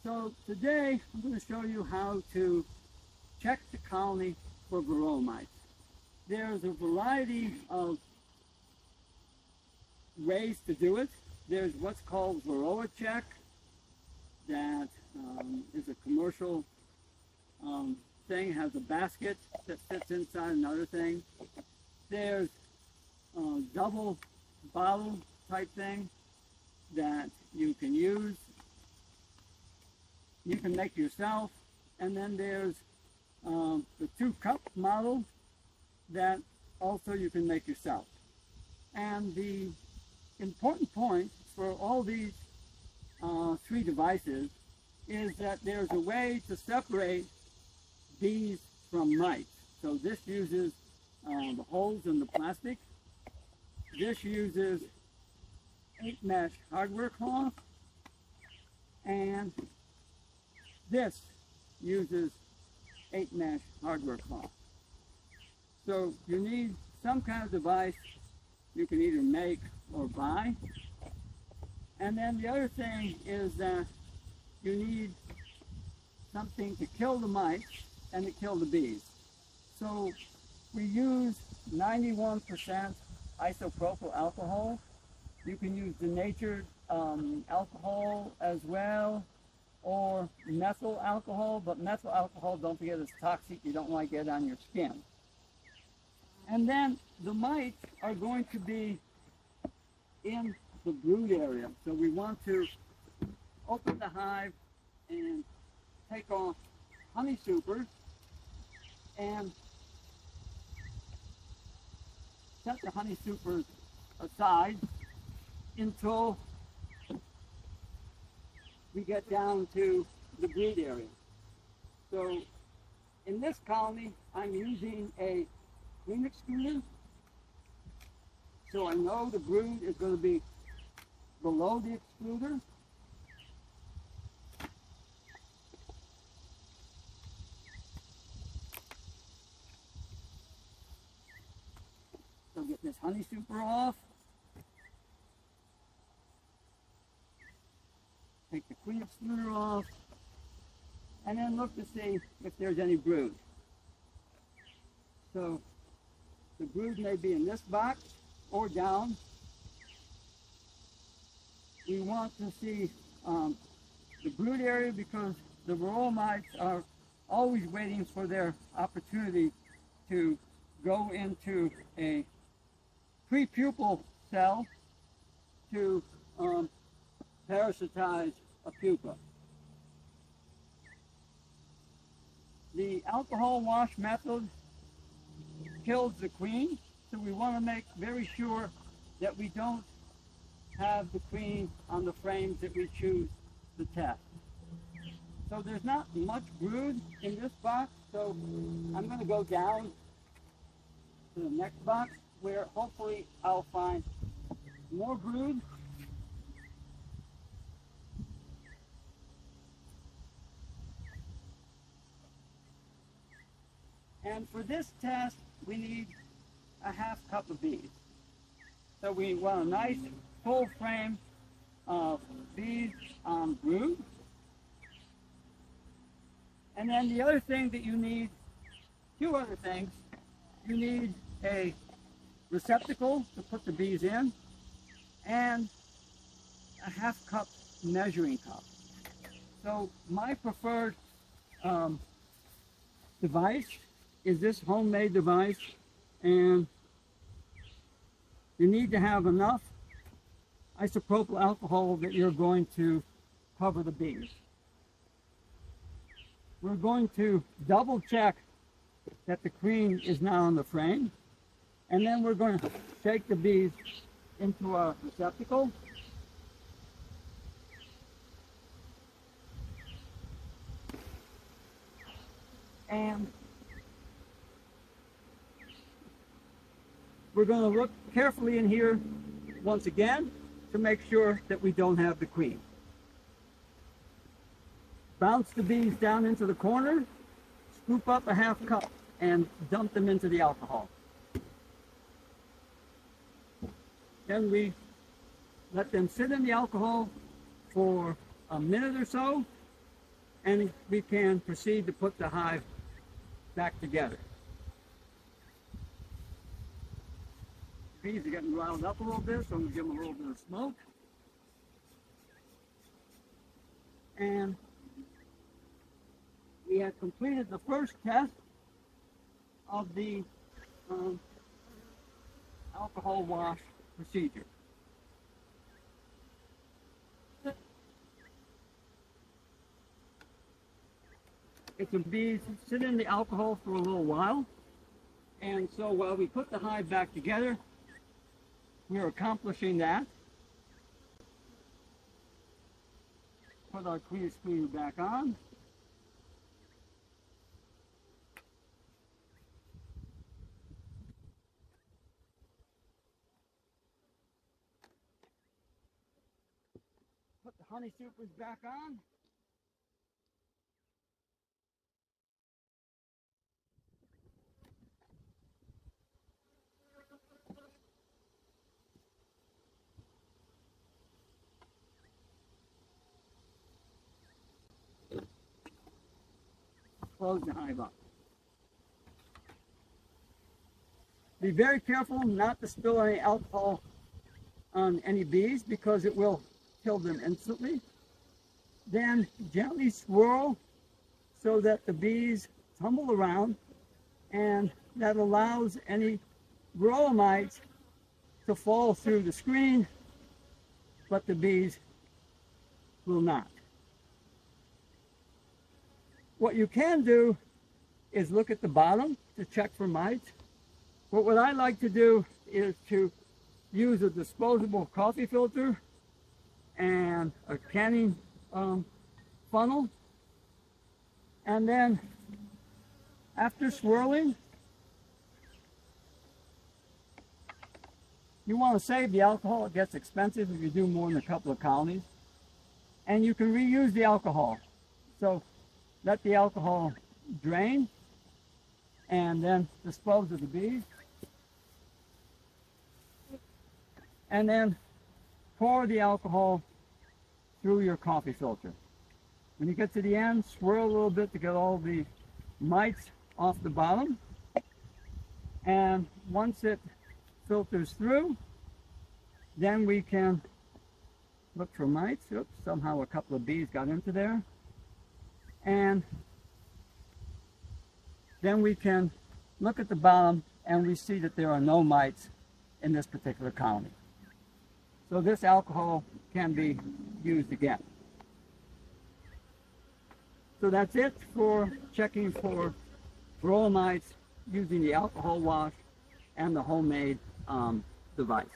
So today I'm going to show you how to check the colony for Varroa mites. There's a variety of ways to do it. There's what's called Varroa check, that is a commercial thing, has a basket that fits inside another thing. There's a double bottle type thing that you can use. You can make yourself. And then there's the 2-cup model that also you can make yourself. And the important point for all these 3 devices is that there's a way to separate bees from mites. So this uses the holes in the plastic. This uses 8-mesh hardware cloth, and this uses 8-mesh hardware cloth. So you need some kind of device you can either make or buy. And then the other thing is that you need something to kill the mites and to kill the bees. So we use 91% isopropyl alcohol. You can use denatured alcohol as well, or methyl alcohol, but methyl alcohol, don't forget, is toxic. You don't want to get it on your skin. And then the mites are going to be in the brood area. So we want to open the hive and take off honey supers and set the honey supers aside until we get down to the brood area. So in this colony, I'm using a queen excluder. So I know the brood is going to be below the excluder. So get this honey super off. Take the queen excluder off, and then look to see if there's any brood. So the brood may be in this box or down. We want to see the brood area because the Varroa mites are always waiting for their opportunity to go into a prepupal cell to parasitize a pupa. The alcohol wash method kills the queen, so we want to make very sure that we don't have the queen on the frames that we choose to test. So there's not much brood in this box, so I'm going to go down to the next box where hopefully I'll find more brood. And for this test, we need a ½ cup of bees. So we want a nice full frame of bees on brood. And then the other thing that you need, 2 other things, you need a receptacle to put the bees in, and a ½ cup measuring cup. So my preferred device is this homemade device, and you need to have enough isopropyl alcohol that you're going to cover the bees. We're going to double check that the queen is not on the frame, and then we're going to shake the bees into a receptacle. And we're going to look carefully in here once again to make sure that we don't have the queen. Bounce the bees down into the corner, scoop up a ½ cup, and dump them into the alcohol. Then we let them sit in the alcohol for a minute or so, and we can proceed to put the hive back together. Bees are getting riled up a little bit, so I'm going to give them a little bit of smoke. And we have completed the first test of the alcohol wash procedure. It's the bees sit in the alcohol for a little while, and so while we put the hive back together, we're accomplishing that. Put our clean screen back on. Put the honey supers back on. Close the hive up. Be very careful not to spill any alcohol on any bees because it will kill them instantly. Then gently swirl so that the bees tumble around, and that allows any Varroa mites to fall through the screen, but the bees will not. What you can do is look at the bottom to check for mites. But what I like to do is to use a disposable coffee filter and a canning funnel. And then after swirling, you want to save the alcohol. It gets expensive if you do more than a couple of colonies. And you can reuse the alcohol. So let the alcohol drain and then dispose of the bees. And then pour the alcohol through your coffee filter. When you get to the end, swirl a little bit to get all the mites off the bottom. And once it filters through, then we can look for mites. Oops, somehow a couple of bees got into there. And then we can look at the bottom and we see that there are no mites in this particular colony. So this alcohol can be used again. So that's it for checking for Varroa mites using the alcohol wash and the homemade device.